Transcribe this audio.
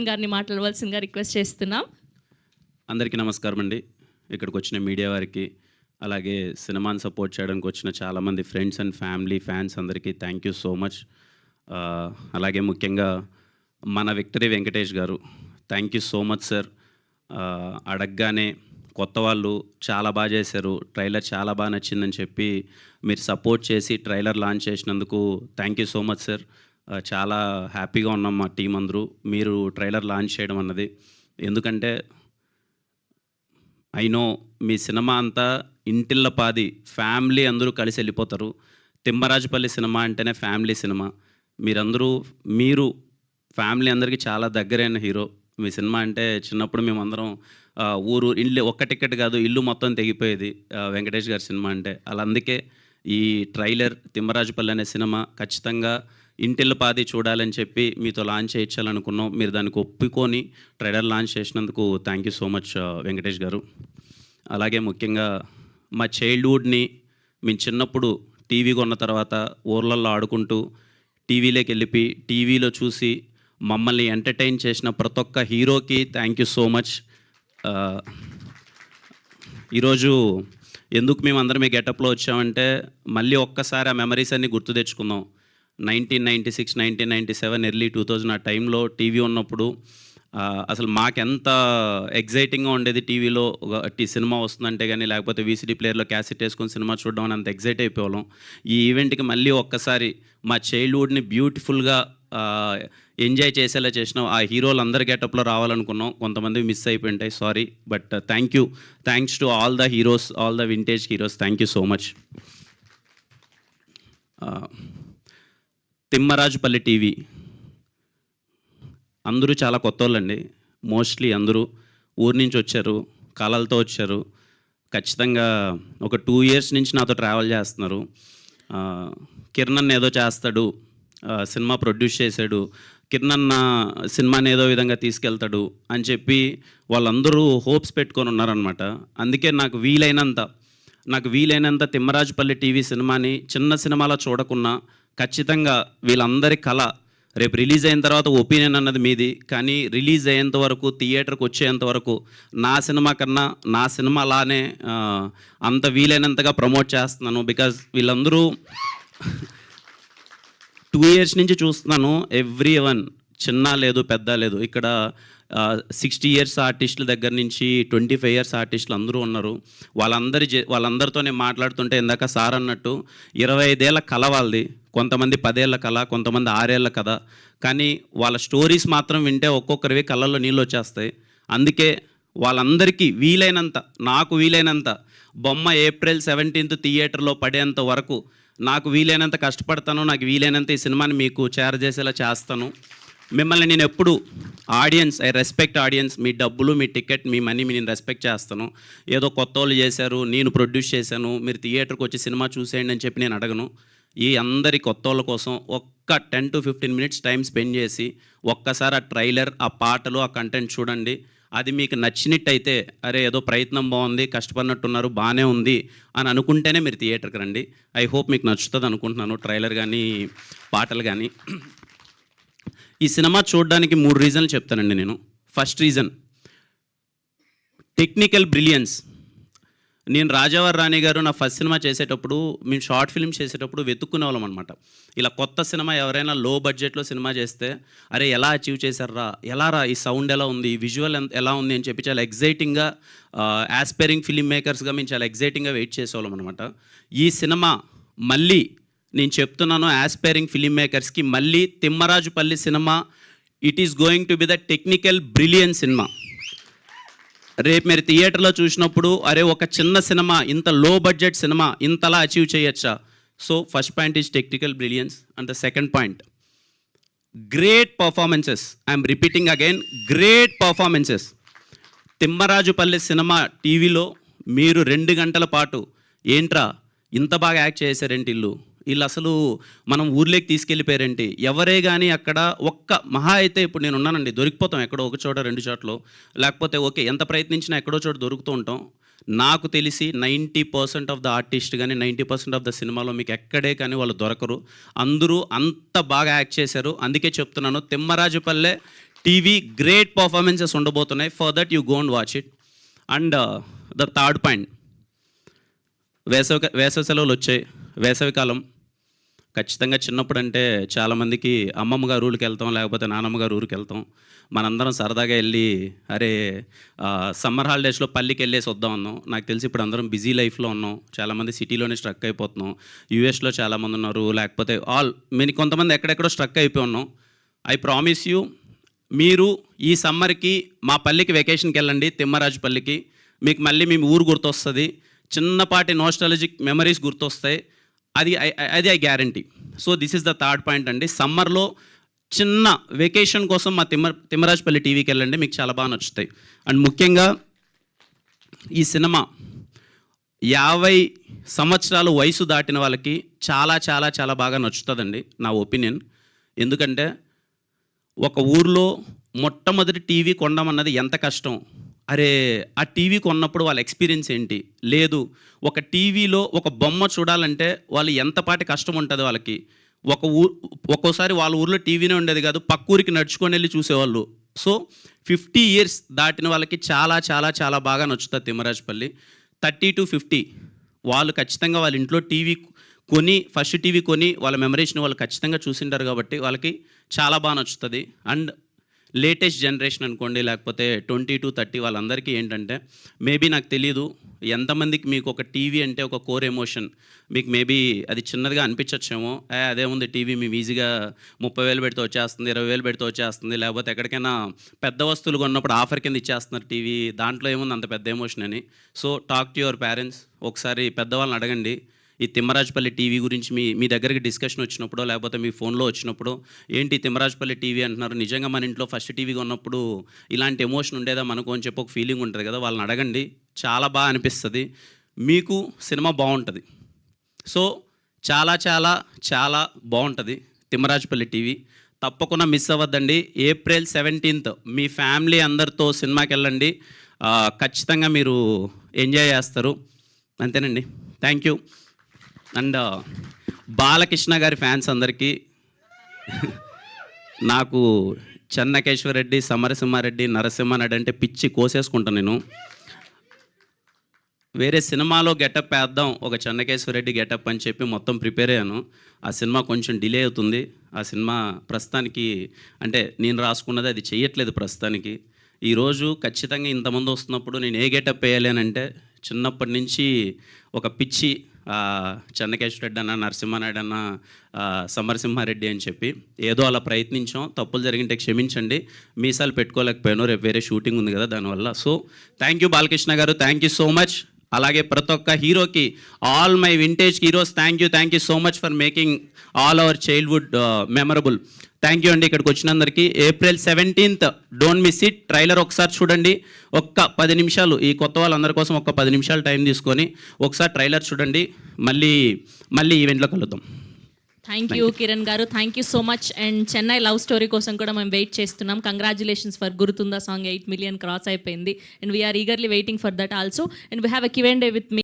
గారిని మాట్లాడవలసిందిగా రిక్వెస్ట్ చేస్తున్నాం. అందరికీ నమస్కారం అండి. ఇక్కడికి వచ్చిన మీడియా వారికి, అలాగే సినిమాని సపోర్ట్ చేయడానికి వచ్చిన చాలామంది ఫ్రెండ్స్ అండ్ ఫ్యామిలీ ఫ్యాన్స్ అందరికీ థ్యాంక్ యూ సో మచ్. అలాగే ముఖ్యంగా మన విక్టరీ వెంకటేష్ గారు, thank you so much sir. అడగగానే కొత్త వాళ్ళు చాలా బాగా చేశారు, ట్రైలర్ చాలా బాగా నచ్చిందని చెప్పి మీరు సపోర్ట్ చేసి ట్రైలర్ లాంచ్ చేసినందుకు thank you so much sir. చాలా హ్యాపీగా ఉన్నాం మా టీం అందరూ మీరు ట్రైలర్ లాంచ్ చేయడం అన్నది. ఎందుకంటే ఐ నో మీ సినిమా అంతా ఇంటిల్లపాది ఫ్యామిలీ అందరూ కలిసి వెళ్ళిపోతారు. తిమ్మరాజుపల్లి సినిమా అంటేనే ఫ్యామిలీ సినిమా. మీరు ఫ్యామిలీ అందరికీ చాలా దగ్గరైన హీరో. మీ సినిమా అంటే చిన్నప్పుడు మేమందరం ఊరు ఇల్లు ఒక్క టికెట్ కాదు ఇల్లు మొత్తం తెగిపోయేది వెంకటేష్ గారి సినిమా అంటే. అలా అందుకే ఈ ట్రైలర్ తిమ్మరాజుపల్లి అనే సినిమా ఖచ్చితంగా ఇంటిల్లపాది చూడాలని చెప్పి మీతో లాంచ్ చేయించాలనుకున్నాం. మీరు దానికి ఒప్పుకొని ట్రైలర్ లాంచ్ చేసినందుకు thank you so much Venkatesh గారు. అలాగే ముఖ్యంగా మా చైల్డ్హుడ్ని మేము చిన్నప్పుడు టీవీ కొన్న తర్వాత ఊర్లలో ఆడుకుంటూ టీవీలోకి వెళ్ళిపోయి టీవీలో చూసి మమ్మల్ని ఎంటర్టైన్ చేసిన ప్రతి ఒక్క హీరోకి థ్యాంక్ యూ సో మచ్. ఈరోజు ఎందుకు మేము అందరం ఈ గెటప్లో వచ్చామంటే మళ్ళీ ఒక్కసారి ఆ మెమరీస్ అన్నీ గుర్తు తెచ్చుకుందాం. 1996, 1997, ఎర్లీ 2000 ఆ టైంలో టీవీ ఉన్నప్పుడు అసలు మాకెంత ఎగ్జైటింగ్గా ఉండేది. టీవీలో సినిమా వస్తుందంటే కానీ, లేకపోతే వీసీడీ ప్లేయర్లో క్యాసెట్ వేసుకొని సినిమా చూడడం అని అంత ఎగ్జైట్ అయిపోవాళ్ళం. ఈ ఈవెంట్కి మళ్ళీ ఒక్కసారి మా చైల్డ్హుడ్ని బ్యూటిఫుల్గా ఎంజాయ్ చేసేలా చేసినాం. ఆ హీరోలు అందరి గెటప్లో రావాలనుకున్నాం, కొంతమంది మిస్ అయిపోయి ఉంటాయి, sorry. But thanks to all the heroes, all the vintage heroes, thank you so much. Timmarajupalli TV అందరూ చాలా కొత్త వాళ్ళండి. మోస్ట్లీ అందరూ ఊరి నుంచి వచ్చారు, కళలతో వచ్చారు. ఖచ్చితంగా ఒక 2 years నుంచి నాతో ట్రావెల్ చేస్తున్నారు. కిరణ్ ఏదో చేస్తాడు, సినిమా ప్రొడ్యూస్ చేశాడు, కిరణ్ సినిమాని ఏదో విధంగా తీసుకెళ్తాడు అని చెప్పి వాళ్ళందరూ హోప్స్ పెట్టుకొని ఉన్నారనమాట. అందుకే నాకు వీలైనంత తిమ్మరాజుపల్లి టీవీ సినిమాని చిన్న సినిమాలో చూడకున్నా ఖచ్చితంగా వీళ్ళందరి కళ రేపు రిలీజ్ అయిన తర్వాత ఒపీనియన్ అన్నది మీది, కానీ రిలీజ్ అయ్యేంత వరకు థియేటర్కి వచ్చేంత వరకు నా సినిమా కన్నా నా సినిమా అలానే అంత వీలైనంతగా ప్రమోట్ చేస్తున్నాను. బికాజ్ వీళ్ళందరూ 2 years నుంచి చూస్తున్నాను. ఎవ్రీ వన్, చిన్న లేదు పెద్ద లేదు, ఇక్కడ 60 years ఆర్టిస్టుల దగ్గర నుంచి 25 years ఆర్టిస్టులు అందరూ ఉన్నారు. వాళ్ళందరితో నేను మాట్లాడుతుంటే ఇందాక సార్ అన్నట్టు 25 ఏళ్ల కళ వాళ్ళది, కొంతమంది 10 ఏళ్ల కళ, కొంతమంది 6 ఏళ్ల కథ. కానీ వాళ్ళ స్టోరీస్ మాత్రం వింటే ఒక్కొక్కరివి కళ్ళల్లో నీళ్ళు వచ్చేస్తాయి. అందుకే వాళ్ళందరికీ నాకు వీలైనంత బొమ్మ April 17th థియేటర్లో పడేంత వరకు నాకు వీలైనంత కష్టపడతాను. నాకు వీలైనంత ఈ సినిమాని మీకు చేరజేసేలా చేస్తాను. మిమ్మల్ని నేను ఎప్పుడు ఐ రెస్పెక్ట్ ఆడియన్స్. మీ డబ్బులు, మీ టికెట్, మీ మనీ నేను రెస్పెక్ట్ చేస్తాను. ఏదో కొత్త వాళ్ళు చేశారు, నేను ప్రొడ్యూస్ చేశాను, మీరు థియేటర్కి వచ్చి సినిమా చూసేయండి అని చెప్పి నేను అడగను. ఈ అందరి కొత్త వాళ్ళ కోసం ఒక్క 10 to 15 minutes టైం స్పెండ్ చేసి ఒక్కసారి ఆ ట్రైలర్, ఆ పాటలు, ఆ కంటెంట్ చూడండి. అది మీకు నచ్చినట్టయితే అరే ఏదో ప్రయత్నం బాగుంది, కష్టపడినట్టున్నారు, బాగానే ఉంది అని అనుకుంటేనే మీరు థియేటర్కి రండి. ఐ హోప్ మీకు నచ్చుతుంది అనుకుంటున్నాను ట్రైలర్ కానీ పాటలు కానీ. ఈ సినిమా చూడడానికి 3 రీజన్లు చెప్తానండి నేను. First reason technical brilliance. నేను రాజావారి రాణి గారు నా ఫస్ట్ సినిమా చేసేటప్పుడు, మేము షార్ట్ ఫిల్మ్ చేసేటప్పుడు వెతుక్కునే వాళ్ళం అనమాట. ఇలా కొత్త సినిమా ఎవరైనా లో బడ్జెట్లో సినిమా చేస్తే అరే ఎలా అచీవ్ చేశారా, ఎలా రా, ఈ సౌండ్ ఎలా ఉంది, ఈ విజువల్ ఎలా ఉంది అని చెప్పి చాలా ఎగ్జైటింగ్గా యాస్పైరింగ్ ఫిల్మ్ మేకర్స్గా మేము చాలా ఎగ్జైటింగ్గా వెయిట్ చేసేవాళ్ళం అనమాట. ఈ సినిమా మళ్ళీ నేను చెప్తున్నాను యాస్పైరింగ్ ఫిల్మ్ మేకర్స్కి, మళ్ళీ Timmarajupalli cinema it is going to be the technical brilliance cinema. రేపు మీరు థియేటర్లో చూసినప్పుడు అరే ఒక చిన్న సినిమా, ఇంత లో బడ్జెట్ సినిమా ఇంతలా అచీవ్ చేయొచ్చా. So first point is technical brilliance. And the second point, great performances. I'm repeating again, great performances. Timmarajupalli cinema టీవీలో మీరు 2 గంటల పాటు ఏంట్రా ఇంత బాగా యాక్ట్ చేశారేంటి, వీళ్ళు అసలు మనం ఊర్లోకి తీసుకెళ్ళిపోయారేంటి, ఎవరే కానీ అక్కడ ఒక్క మహా అయితే ఇప్పుడు నేను ఉన్నానండి, దొరికిపోతాం ఎక్కడో ఒక చోట 2 చోట్ల, లేకపోతే ఓకే ఎంత ప్రయత్నించినా ఎక్కడో చోట దొరుకుతూ ఉంటాం. నాకు తెలిసి 90% ఆఫ్ ద ఆర్టిస్ట్ కానీ 90% ఆఫ్ ద సినిమాలో మీకు ఎక్కడే కానీ వాళ్ళు దొరకరు. అందరూ అంత బాగా యాక్ట్ చేశారు. అందుకే చెప్తున్నాను తిమ్మరాజుపల్లె టీవీ గ్రేట్ పర్ఫార్మెన్సెస్ ఉండబోతున్నాయి. For that you go and watch it. And the third point, వేసవి సెలవులు వచ్చాయి. వేసవికాలం ఖచ్చితంగా చిన్నప్పుడు అంటే చాలామందికి అమ్మమ్మ గారు ఊరికి వెళ్తాం, లేకపోతే నానమ్మ గారు ఊరికి వెళ్తాం. మనందరం సరదాగా వెళ్ళి అరే సమ్మర్ హాలిడేస్లో పల్లికి వెళ్ళేసి వద్దాం అన్నాం. నాకు తెలిసి ఇప్పుడు అందరం బిజీ లైఫ్లో ఉన్నాం. చాలామంది సిటీలోనే స్ట్రక్ అయిపోతున్నాం. యూఎస్లో చాలామంది ఉన్నారు, లేకపోతే కొంతమంది ఎక్కడెక్కడో స్ట్రక్ అయిపోయి ఉన్నాం. ఐ ప్రామిస్ యూ, మీరు ఈ సమ్మర్కి మా పల్లికి వెకేషన్కి వెళ్ళండి, తిమ్మరాజుపల్లికి. మీకు మళ్ళీ మీ ఊరు గుర్తొస్తుంది, చిన్నపాటి నోస్టాలజిక్ మెమరీస్ గుర్తొస్తాయి. అది I guarantee. So this is the third point అండి. సమ్మర్లో చిన్న వెకేషన్ కోసం మా తిమ్మరాజుపల్లి టీవీకి వెళ్ళండి, మీకు చాలా బాగా నచ్చుతాయి. అండ్ ముఖ్యంగా ఈ సినిమా 50 సంవత్సరాలు వయసు దాటిన వాళ్ళకి చాలా చాలా చాలా బాగా నచ్చుతుందండి, నా ఒపీనియన్. ఎందుకంటే ఒక ఊర్లో మొట్టమొదటి టీవీ కొనమన్నది ఎంత కష్టం. అరే ఆ టీవీ కొన్నప్పుడు వాళ్ళ ఎక్స్పీరియన్స్ ఏంటి, లేదు ఒక టీవీలో ఒక బొమ్మ చూడాలంటే వాళ్ళు ఎంతపాటి కష్టం ఉంటుంది వాళ్ళకి. ఒక్కోసారి వాళ్ళ ఊర్లో టీవీనే ఉండేది కాదు, పక్క ఊరికి నడుచుకొని వెళ్ళి చూసేవాళ్ళు. సో 50 years దాటిన వాళ్ళకి చాలా చాలా చాలా బాగా నచ్చుతుంది తిమ్మరాజుపల్లి. 30 to 50 వాళ్ళు ఖచ్చితంగా వాళ్ళ ఇంట్లో టీవీ కొని, ఫస్ట్ టీవీ కొని వాళ్ళ మెమరీస్ని వాళ్ళు ఖచ్చితంగా చూసింటారు కాబట్టి వాళ్ళకి చాలా బాగా నచ్చుతుంది. అండ్ లేటెస్ట్ జనరేషన్ అనుకోండి, లేకపోతే 20 to 30 వాళ్ళందరికీ ఏంటంటే మేబీ నాకు తెలియదు ఎంతమందికి మీకు ఒక టీవీ అంటే ఒక కోర్ ఎమోషన్. మీకు మేబీ అది చిన్నదిగా అనిపించచ్చేమో, అదే ఉంది టీవీ మేము ఈజీగా 30,000 పెడితే వచ్చేస్తుంది, 20,000 పెడితే వచ్చేస్తుంది, లేకపోతే ఎక్కడికైనా పెద్ద వస్తువులు కొన్నప్పుడు ఆఫర్ కింద ఇచ్చేస్తున్నారు టీవీ, దాంట్లో ఏముంది అంత పెద్ద ఎమోషన్ అని. So talk to your parents, ఒకసారి పెద్దవాళ్ళని అడగండి. ఈ తిమ్మరాజుపల్లి టీవీ గురించి మీ దగ్గరికి డిస్కషన్ వచ్చినప్పుడు, లేకపోతే మీ ఫోన్లో వచ్చినప్పుడు ఏంటి తిమ్మరాజుపల్లి టీవీ అంటున్నారు, నిజంగా మన ఇంట్లో ఫస్ట్ టీవీగా ఉన్నప్పుడు ఇలాంటి ఎమోషన్ ఉండేదా మనకు అని చెప్పి ఒక ఫీలింగ్ ఉంటుంది కదా, వాళ్ళని అడగండి. చాలా బాగా అనిపిస్తుంది, మీకు సినిమా బాగుంటుంది. సో చాలా చాలా చాలా బాగుంటుంది తిమ్మరాజుపల్లి టీవీ. తప్పకుండా మిస్ అవ్వద్దండి. April 17th మీ ఫ్యామిలీ అందరితో సినిమాకి వెళ్ళండి, ఖచ్చితంగా మీరు ఎంజాయ్ చేస్తారు. అంతేనండి, థ్యాంక్ యూ. అండ్ బాలకృష్ణ గారి ఫ్యాన్స్ అందరికీ నాకు చెన్నకేశ్వరరెడ్డి, సమరసింహారెడ్డి, నరసింహారెడ్డి అంటే పిచ్చి కోసేసుకుంటాను నేను. వేరే సినిమాలో గెటప్ వేద్దాం, ఒక చెన్నకేశ్వరరెడ్డి గెటప్ అని చెప్పి మొత్తం ప్రిపేర్ అయ్యాను. ఆ సినిమా కొంచెం డిలే అవుతుంది. ఆ సినిమా ప్రస్తుతానికి అంటే నేను రాసుకున్నది అది చేయట్లేదు ప్రస్తుతానికి. ఈరోజు ఖచ్చితంగా ఇంతమంది వస్తున్నప్పుడు నేను ఏ గెటప్ వేయాలి అని అంటే, చిన్నప్పటి నుంచి ఒక పిచ్చి చెన్నకేశ్వరరెడ్డి అన్న, నరసింహారెడ్డి అన్న, సమరసింహారెడ్డి అని చెప్పి ఏదో అలా ప్రయత్నించాం. తప్పులు జరిగింటే క్షమించండి. మీసాలు పెట్టుకోలేకపోయాను, రేపు వేరే షూటింగ్ ఉంది కదా దానివల్ల. సో థ్యాంక్ యూ బాలకృష్ణ గారు, థ్యాంక్ యూ సో మచ్. అలాగే ప్రతి ఒక్క హీరోకి, all my vintage heroes, thank you so much for making all our childhood memorable. Thank you అండి ఇక్కడికి వచ్చినందరికీ. April 17th don't miss it. Trailer ఒకసారి చూడండి, ఒక్క 10 నిమిషాలు, ఈ కొత్త వాళ్ళందరి కోసం ఒక్క 10 నిమిషాలు టైం తీసుకొని ఒకసారి ట్రైలర్ చూడండి. మళ్ళీ ఈవెంట్లో కలుద్దాం. Thank you Kiran garu, thank you so much. And Chennai love story కోసం కూడా మేము వెయిట్ చేస్తున్నాం. కంగ్రాచులేషన్స్ ఫర్ గుర్తుందా సాంగ్ 8 million క్రాస్ అయిపోయింది. And we're eagerly waiting for that also. And we have a Q&A with me.